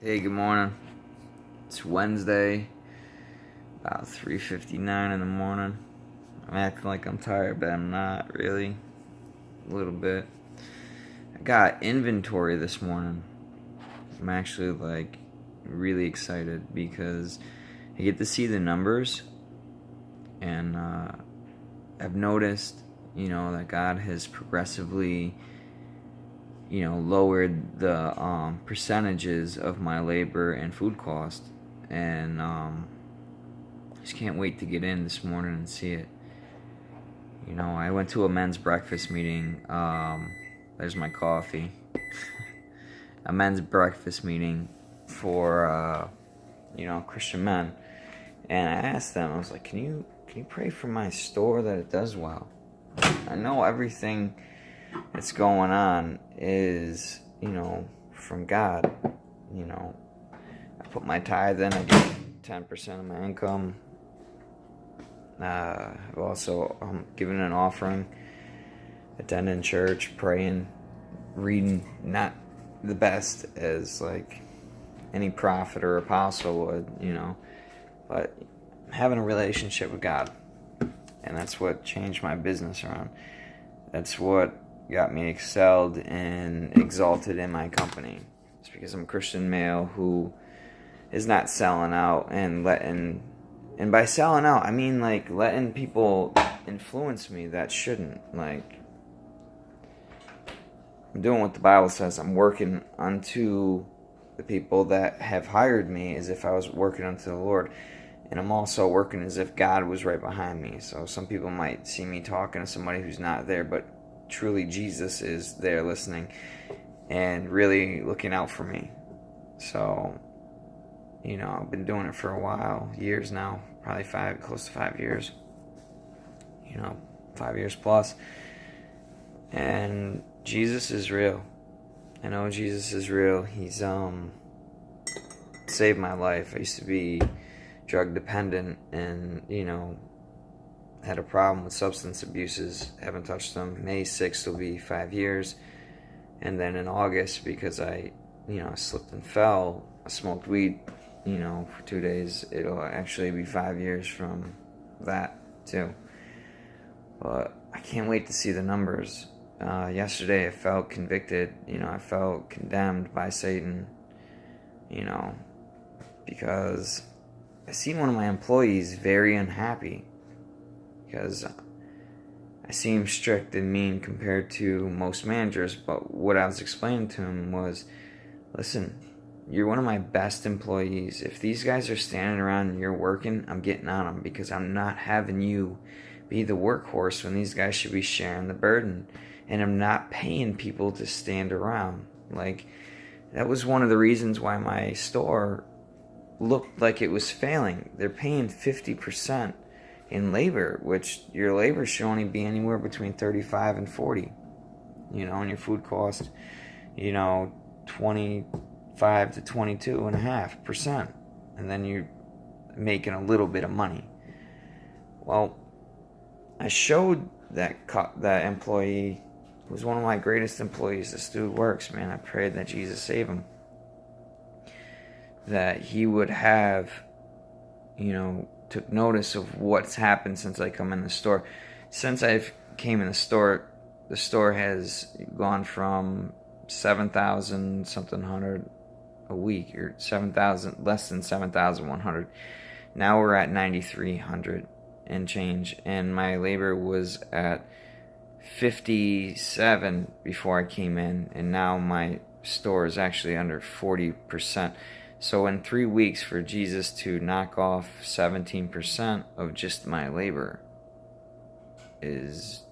Hey, good morning. It's Wednesday, about 3:59 in the morning. I'm acting like I'm tired, but I'm not really. A little bit. I got inventory this morning. I'm actually really excited because I get to see the numbers, and I've noticed, that God has progressively, lowered the percentages of my labor and food cost, and just can't wait to get in this morning and see it. I went to a men's breakfast meeting. There's my coffee. A men's breakfast meeting for Christian men, and I asked them. I was like, "Can you pray for my store that it does well? I know everything that's going on is from God. I put my tithe in. I give 10% of my income. I've also given an offering, attending church, praying, reading, not the best as any prophet or apostle would, but having a relationship with God. And that's what changed my business around. That's what got me excelled and exalted in my company. It's because I'm a Christian male who is not selling out and by selling out, I mean letting people influence me that shouldn't. I'm doing what the Bible says. I'm working unto the people that have hired me as if I was working unto the Lord. And I'm also working as if God was right behind me. So some people might see me talking to somebody who's not there, but truly Jesus is there listening and really looking out for me. So, I've been doing it for a while, years now, probably close to 5 years. 5 years plus. And Jesus is real. I know Jesus is real. He's saved my life. I used to be drug dependent and, had a problem with substance abuses. Haven't touched them. May 6th will be 5 years. And then in August, because I slipped and fell, I smoked weed, for 2 days. It'll actually be 5 years from that too. But I can't wait to see the numbers. Yesterday I felt convicted, I felt condemned by Satan, because I see one of my employees very unhappy because I seem strict and mean compared to most managers. But what I was explaining to him was, listen, you're one of my best employees. If these guys are standing around and you're working, I'm getting on them because I'm not having you be the workhorse when these guys should be sharing the burden. And I'm not paying people to stand around. That was one of the reasons why my store looked like it was failing. They're paying 50% in labor, which your labor should only be anywhere between 35 and 40. And your food cost, 25 to 22.5%. And then you're making a little bit of money. Well, I showed that employee, who's one of my greatest employees. This dude works, man. I prayed that Jesus save him. That he would have, took notice of what's happened since I come in the store. Since I've came in the store has gone from 7,000 something hundred a week, or 7,000, less than 7,100. Now we're at 9,300 and change, and my labor was at 57 before I came in, and now my store is actually under 40%. So in 3 weeks, for Jesus to knock off 17% of just my labor is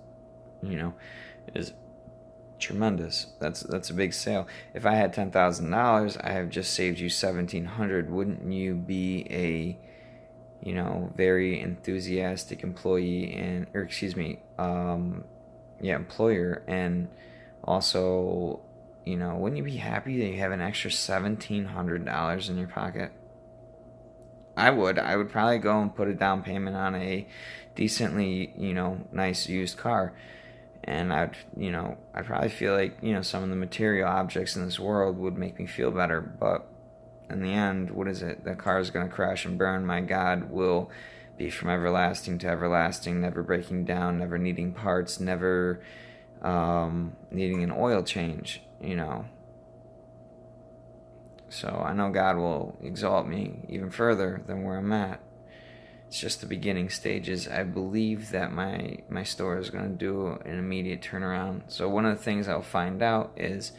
tremendous. That's a big sale. If I had $10,000, I have just saved you $1,700. Wouldn't you be a very enthusiastic employee employer? And also, wouldn't you be happy that you have an extra $1,700 in your pocket? I would probably go and put a down payment on a decently, nice used car. And I'd probably feel like, some of the material objects in this world would make me feel better. But in the end, what is it? The car is going to crash and burn. My God will be from everlasting to everlasting, never breaking down, never needing parts, never needing an oil change, So I know God will exalt me even further than where I'm at. It's just the beginning stages. I believe that my store is going to do an immediate turnaround. So one of the things I'll find out is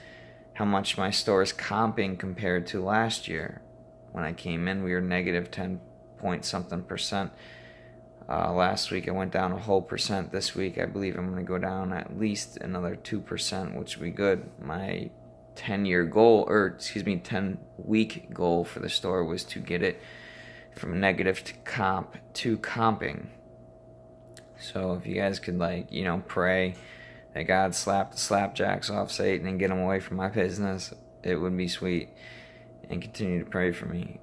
how much my store is comping compared to last year. When I came in, we were negative 10 point something percent. Last week I went down a whole percent. This week I believe I'm going to go down at least another 2%, which would be good. My 10-year goal, 10-week goal for the store was to get it from negative to comping. So if you guys could pray that God slap the slapjacks off Satan and get him away from my business, it would be sweet. And continue to pray for me.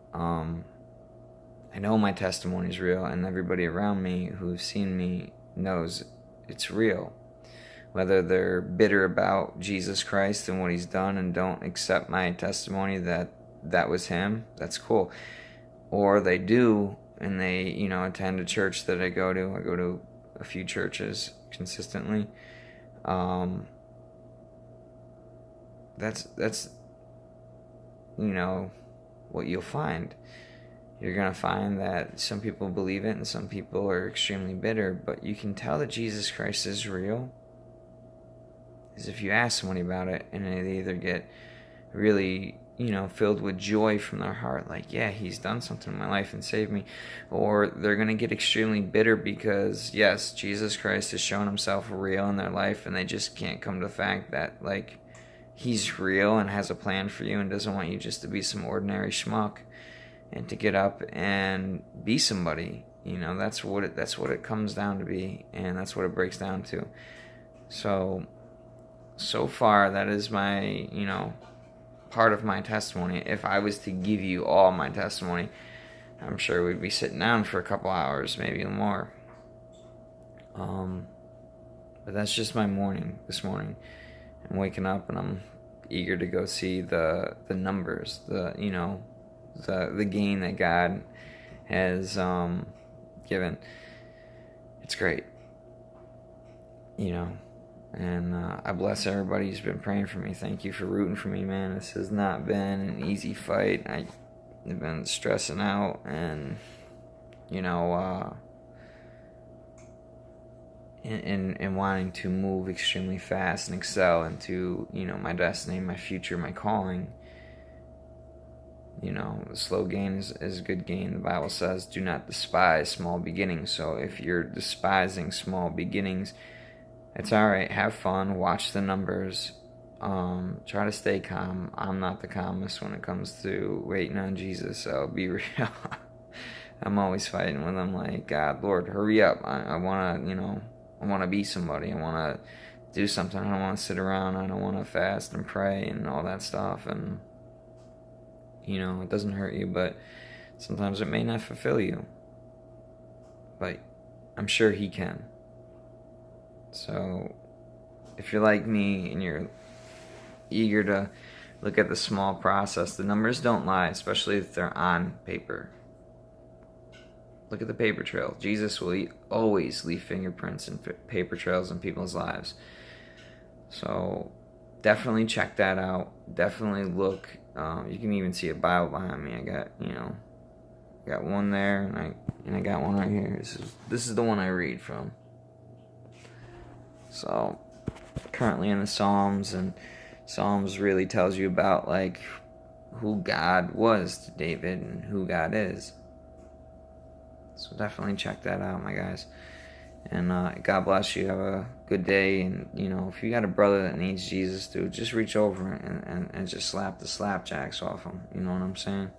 I know my testimony is real, and everybody around me who's seen me knows it's real. Whether they're bitter about Jesus Christ and what he's done and don't accept my testimony that was him, that's cool. Or they do, and they, attend a church that I go to. I go to a few churches consistently. That's what you'll find. You're going to find that some people believe it and some people are extremely bitter, but you can tell that Jesus Christ is real is if you ask somebody about it and they either get really, filled with joy from their heart, like, yeah, he's done something in my life and saved me, or they're going to get extremely bitter because, yes, Jesus Christ has shown himself real in their life and they just can't come to the fact that, he's real and has a plan for you and doesn't want you just to be some ordinary schmuck and to get up and be somebody. That's what it comes down to be, and that's what it breaks down to. So far, that is my, part of my testimony. If I was to give you all my testimony, I'm sure we'd be sitting down for a couple hours, maybe more. But that's just my morning this morning. I'm waking up and I'm eager to go see the numbers, the gain that God has given. It's great, and I bless everybody who's been praying for me. Thank you for rooting for me, man. This has not been an easy fight. I've been stressing out and and wanting to move extremely fast and excel into my destiny, my future, my calling. Slow gain is good gain. The Bible says, do not despise small beginnings. So if you're despising small beginnings, it's alright. Have fun. Watch the numbers. Try to stay calm. I'm not the calmest when it comes to waiting on Jesus, so be real. I'm always fighting with him like, God, Lord, hurry up. I want to be somebody. I want to do something. I don't want to sit around. I don't want to fast and pray and all that stuff. And it doesn't hurt you, but sometimes it may not fulfill you. But I'm sure he can. So if you're like me and you're eager to look at the small process, the numbers don't lie, especially if they're on paper. Look at the paper trail. Jesus will always leave fingerprints and paper trails in people's lives. So definitely check that out. Definitely look. You can even see a Bible behind me. I got one there, and I got one right here. This is the one I read from. So currently in the Psalms, and Psalms really tells you about who God was to David and who God is. So definitely check that out, my guys. And God bless you. Have a good day. And, if you got a brother that needs Jesus, dude, just reach over and just slap the slapjacks off him. You know what I'm saying?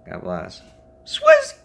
God bless. Swizz!